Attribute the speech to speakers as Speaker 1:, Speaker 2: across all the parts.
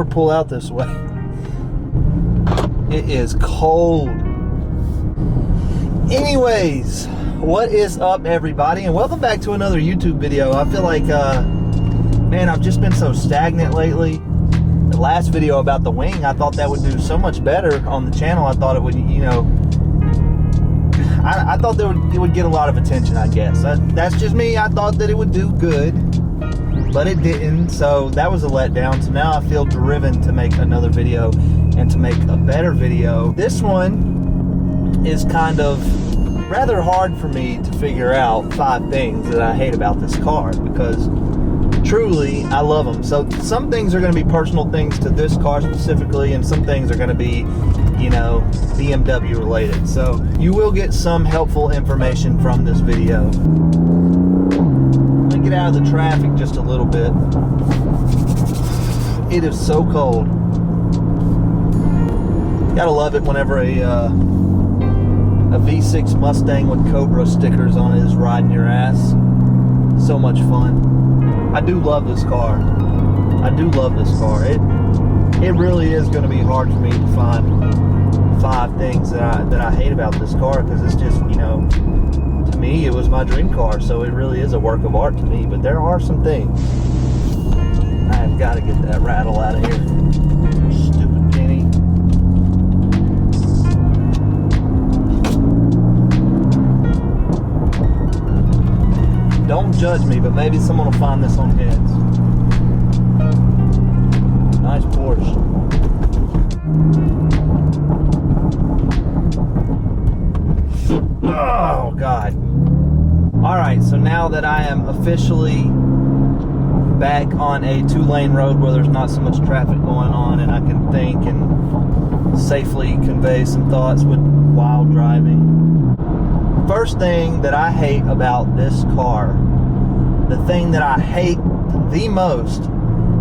Speaker 1: never pull out this way. It is cold. Anyways, what is up, everybody, and welcome back to another YouTube video. I feel like, man, I've just been so stagnant lately. The last video about the wing, I thought that would do so much better on the channel. I thought it would, you know, I thought it would get a lot of attention, I guess. That's just me. I thought that it would do good, but it didn't, so that was a letdown. So now I feel driven to make another video and to make a better video. This one is kind of rather hard for me to figure out 5 things that I hate about this car, because truly I love them. So some things are going to be personal things to this car specifically, and some things are going to be, you know, BMW related. So you will get some helpful information from this video. Let me get out of the traffic just a little bit. It is so cold. Gotta love it whenever a V6 Mustang with Cobra stickers on it is riding your ass. So much fun. I do love this car. I do love this car. It really is going to be hard for me to find 5 things that I hate about this car, because it's just, you know, to me it was my dream car, so it really is a work of art to me. But there are some things. I have got to get that rattle out of here. Stupid penny. Don't judge me, but maybe someone will find this on heads. Nice Porsche. Oh, God. Alright, so now that I am officially back on a 2-lane road where there's not so much traffic going on, and I can think and safely convey some thoughts while driving. First thing that I hate about this car, the thing that I hate the most,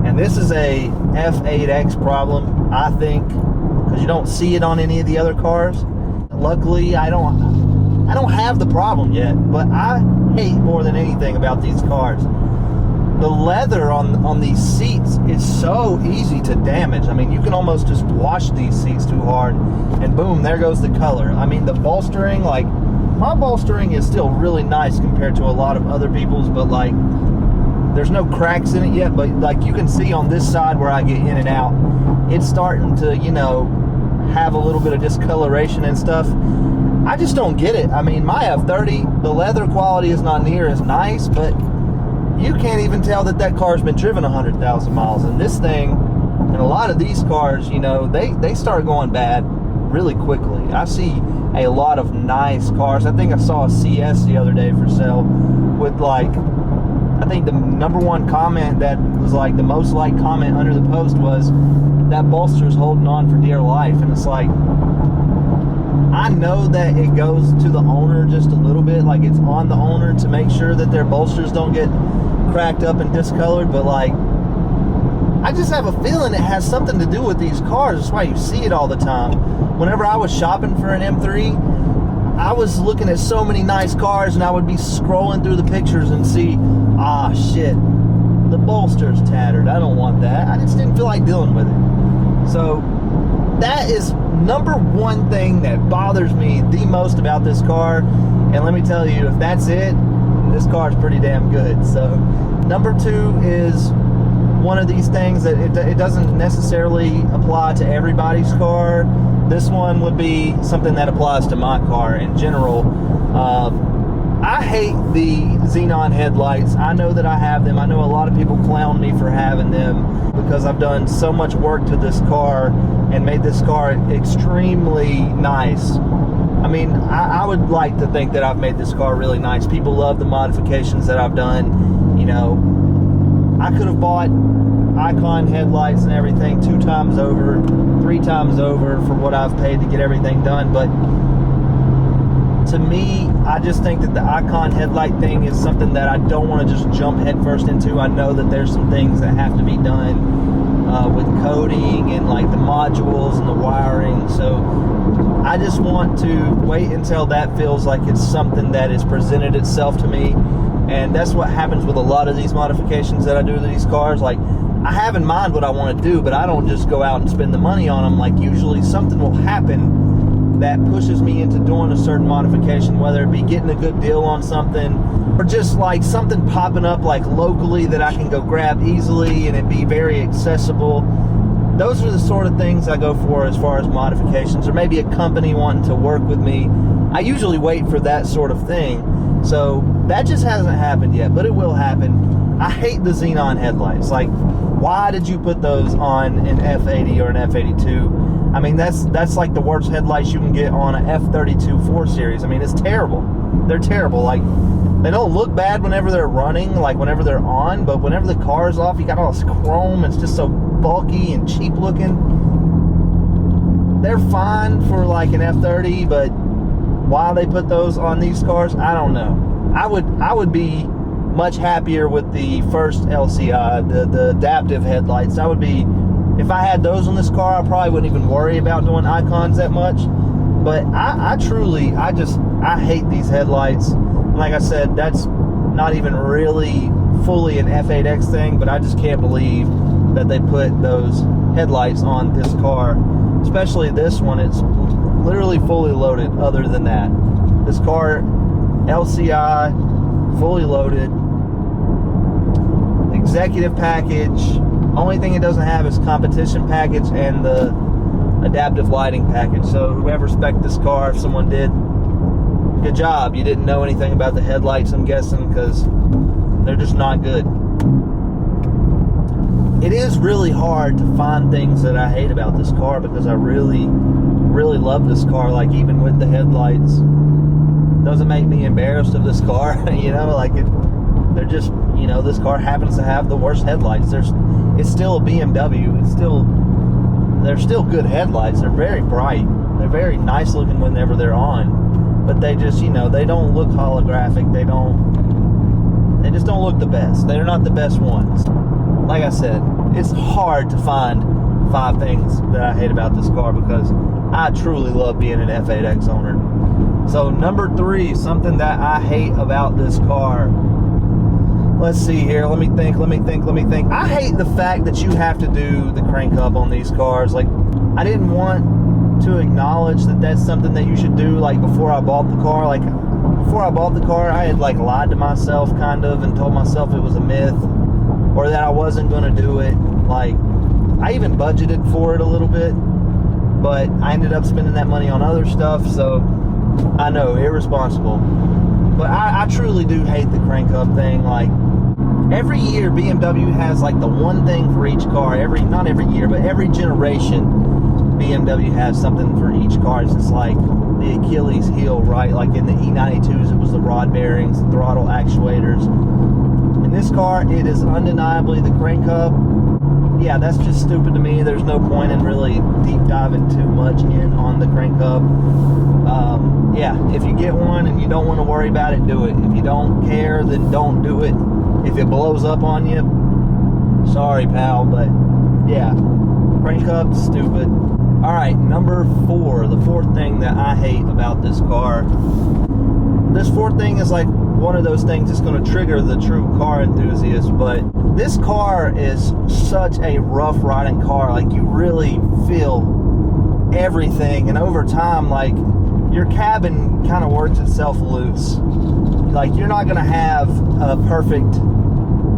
Speaker 1: and this is a F8X problem, I think, because you don't see it on any of the other cars. Luckily, I don't have the problem yet, but I hate more than anything about these cars, the leather on these seats is so easy to damage. I mean, you can almost just wash these seats too hard, and boom, there goes the color. I mean, the bolstering, like, my bolstering is still really nice compared to a lot of other people's, but like, there's no cracks in it yet, but like you can see on this side where I get in and out, it's starting to, you know, have a little bit of discoloration and stuff. I just don't get it. I mean, my F30, the leather quality is not near as nice, but you can't even tell that car's been driven 100,000 miles. And this thing, and a lot of these cars, you know, they start going bad really quickly. I see a lot of nice cars. I think I saw a CS the other day for sale with, like, I think the #1 comment that was like the most liked comment under the post was, that bolster's holding on for dear life. And it's like, I know that it goes to the owner just a little bit, like it's on the owner to make sure that their bolsters don't get cracked up and discolored, but like, I just have a feeling it has something to do with these cars. That's why you see it all the time. Whenever I was shopping for an M3, I was looking at so many nice cars, and I would be scrolling through the pictures and see, ah, shit, the bolster's tattered. I don't want that. I just didn't feel like dealing with it. So that is #1 thing that bothers me the most about this car. And let me tell you, if that's it, this car is pretty damn good. So #2 is one of these things that it doesn't necessarily apply to everybody's car. This one would be something that applies to my car in general. I hate the xenon headlights. I know that I have them. I know a lot of people clown me for having them, because I've done so much work to this car and made this car extremely nice. I mean, I would like to think that I've made this car really nice. People love the modifications that I've done. You know, I could have bought Icon headlights and everything 2 times over, 3 times over for what I've paid to get everything done, but to me, I just think that the Icon headlight thing is something that I don't want to just jump headfirst into. I know that there's some things that have to be done with coding and like the modules and the wiring, so I just want to wait until that feels like it's something that has presented itself to me. And that's what happens with a lot of these modifications that I do to these cars. Like, I have in mind what I want to do, but I don't just go out and spend the money on them. Like, usually something will happen that pushes me into doing a certain modification, whether it be getting a good deal on something or just like something popping up like locally that I can go grab easily and it be very accessible. Those are the sort of things I go for as far as modifications, or maybe a company wanting to work with me. I usually wait for that sort of thing. So that just hasn't happened yet, but it will happen. I hate the xenon headlights. Like, why did you put those on an F80 or an F82? I mean, that's like the worst headlights you can get on an F32 4 Series. I mean, it's terrible. They're terrible. Like, they don't look bad whenever they're running, like whenever they're on, but whenever the car's off, you got all this chrome. It's just so bulky and cheap looking. They're fine for like an F30, but why they put those on these cars, I don't know. I would be much happier with the first LCI, the adaptive headlights. I would be, if I had those on this car, I probably wouldn't even worry about doing icons that much. But I hate these headlights. Like I said, that's not even really fully an F8X thing, but I just can't believe that they put those headlights on this car, especially this one. It's literally fully loaded. Other than that, this car, LCI, fully loaded, executive package. Only thing it doesn't have is competition package and the adaptive lighting package. So whoever spec'd this car, if someone did, good job. You didn't know anything about the headlights, I'm guessing, because they're just not good. It is really hard to find things that I hate about this car, because I really, really love this car. Like, even with the headlights, doesn't make me embarrassed of this car. You know, like, they're just, you know, this car happens to have the worst headlights. It's still a BMW. They're still good headlights. They're very bright. They're very nice looking whenever they're on. But they just, you know, they don't look holographic. They just don't look the best. They're not the best ones. Like I said, it's hard to find 5 things that I hate about this car, because I truly love being an F8X owner. So number 3, something that I hate about this car. Let's see here. Let me think. I hate the fact that you have to do the crank up on these cars. Like, I didn't want to acknowledge that that's something that you should do, like, before I bought the car. Like, before I bought the car, I had, like, lied to myself, kind of, and told myself it was a myth, or that I wasn't going to do it. Like, I even budgeted for it a little bit, but I ended up spending that money on other stuff, so I know, irresponsible. But I truly do hate the crank up thing. Like, every year BMW has like the one thing for each car. Not every year, but every generation BMW has something for each car. It's just like the Achilles heel, right? Like in the E92s, it was the rod bearings, the throttle actuators. In this car, it is undeniably the crank hub. Yeah, that's just stupid to me. There's no point in really deep diving too much in on the crank hub. Yeah, if you get one and you don't want to worry about it, do it. If you don't care, then don't do it. If it blows up on you, sorry, pal, but yeah, crank hub, stupid. All right, number 4, the 4th thing that I hate about this car. This 4th thing is like one of those things that's going to trigger the true car enthusiast, but this car is such a rough riding car. Like, you really feel everything, and over time, like, your cabin kind of works itself loose. Like, you're not going to have a perfect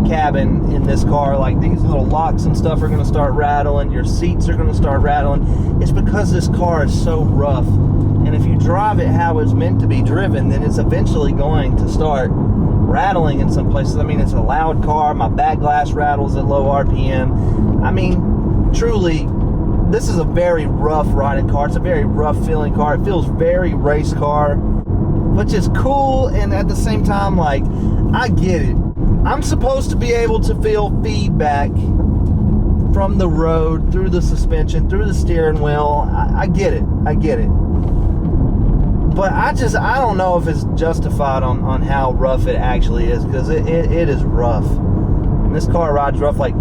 Speaker 1: cabin in this car. Like, these little locks and stuff are going to start rattling. Your seats are going to start rattling. It's because this car is so rough. And if you drive it how it's meant to be driven, then it's eventually going to start rattling in some places. I mean, it's a loud car. My back glass rattles at low RPM. I mean, truly, this is a very rough riding car. It's a very rough feeling car. It feels very race car, which is cool, and at the same time, like, I get it. I'm supposed to be able to feel feedback from the road, through the suspension, through the steering wheel. I get it. But I don't know if it's justified on how rough it actually is, because it is rough. And this car rides rough. Like, I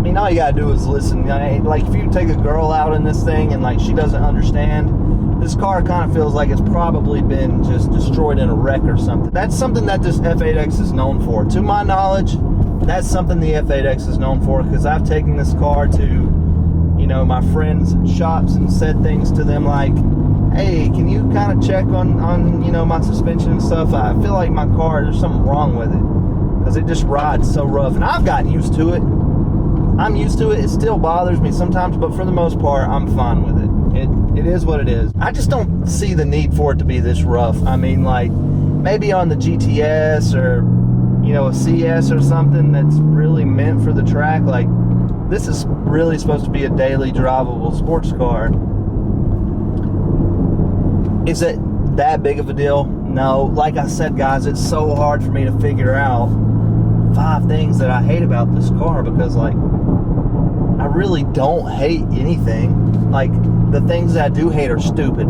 Speaker 1: mean, all you gotta do is listen. Like if you take a girl out in this thing and like she doesn't understand, this car kind of feels like it's probably been just destroyed in a wreck or something. That's something that this F8X is known for. To my knowledge, that's something the F8X is known for, because I've taken this car to, you know, my friends' shops and said things to them like, hey, can you kind of check on you know, my suspension and stuff? I feel like my car, there's something wrong with it, because it just rides so rough. And I've gotten used to it. I'm used to it. It still bothers me sometimes, but for the most part, I'm fine with it. It is what it is. I just don't see the need for it to be this rough. I mean, like, maybe on the GTS or, you know, a CS or something that's really meant for the track. Like, this is really supposed to be a daily drivable sports car. Is it that big of a deal? No. Like I said, guys, it's so hard for me to figure out 5 things that I hate about this car, because, like, I really don't hate anything. Like, the things that I do hate are stupid.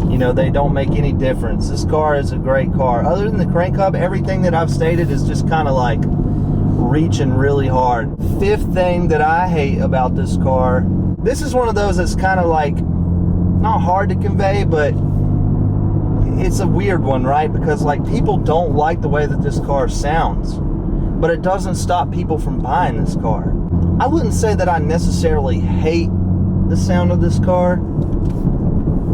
Speaker 1: You know, they don't make any difference. This car is a great car. Other than the crank hub, everything that I've stated is just kind of like reaching really hard. 5th thing that I hate about this car, this is one of those that's kind of like not hard to convey, but it's a weird one, right? Because like, people don't like the way that this car sounds, but it doesn't stop people from buying this car. I wouldn't say that I necessarily hate the sound of this car.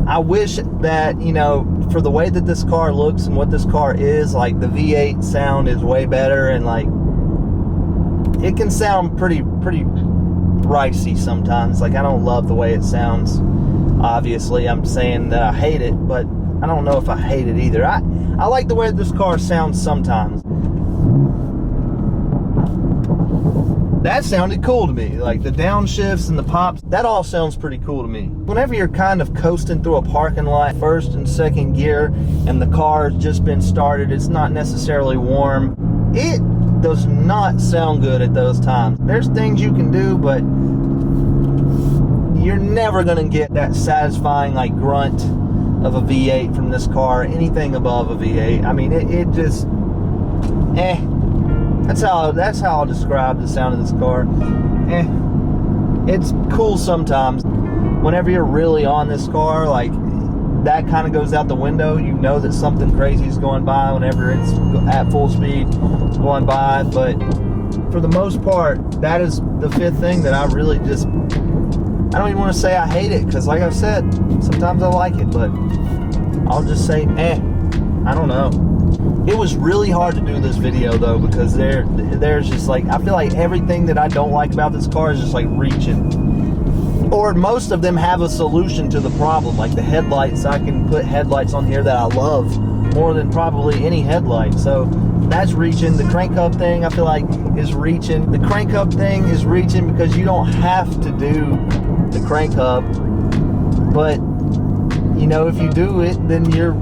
Speaker 1: I wish that, you know, for the way that this car looks and what this car is, like, the V8 sound is way better, and like, it can sound pretty ricey sometimes. Like, I don't love the way it sounds. Obviously, I'm saying that I hate it, but I don't know if I hate it either. I like the way this car sounds sometimes. That sounded cool to me. Like, the downshifts and the pops, that all sounds pretty cool to me. Whenever you're kind of coasting through a parking lot, 1st and 2nd gear, and the car's just been started, it's not necessarily warm, it does not sound good at those times. There's things you can do, but you're never gonna get that satisfying, like, grunt of a V8 from this car. Anything above a V8, I mean, it just, That's how I'll describe the sound of this car. It's cool sometimes. Whenever you're really on this car, like, that kind of goes out the window. You know that something crazy is going by whenever it's at full speed going by. But for the most part, that is the 5th thing that I really just, I don't even want to say I hate it, because like I've said, sometimes I like it, but I'll just say, I don't know. It was really hard to do this video though, because there's just like, I feel like everything that I don't like about this car is just like reaching. Or most of them have a solution to the problem. Like the headlights, I can put headlights on here that I love more than probably any headlight. So that's reaching. The crank hub thing, I feel like, is reaching. The crank hub thing is reaching because you don't have to do the crank hub. But, you know, if you do it, then you're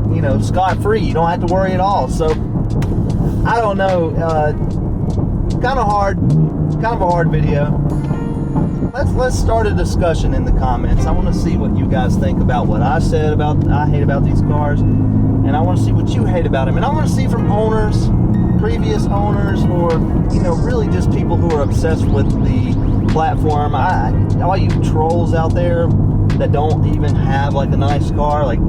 Speaker 1: you know, scot-free. You don't have to worry at all. So I don't know, kind of a hard video. Let's start a discussion in the comments. I want to see what you guys think about what I said about I hate about these cars, and I want to see what you hate about them, and I want to see from owners, previous owners, or, you know, really just people who are obsessed with the platform. All you trolls out there that don't even have like a nice car, like,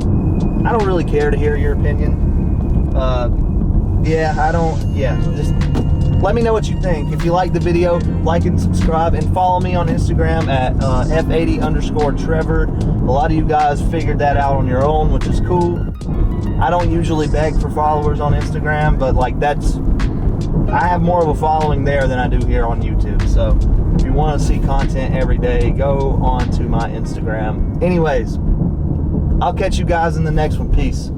Speaker 1: I don't really care to hear your opinion. Just let me know what you think. If you like the video, like and subscribe, and follow me on Instagram at F80_Trevor. A lot of you guys figured that out on your own, which is cool. I don't usually beg for followers on Instagram, but like, I have more of a following there than I do here on YouTube. So if you want to see content every day, go on to my Instagram. Anyways, I'll catch you guys in the next one. Peace.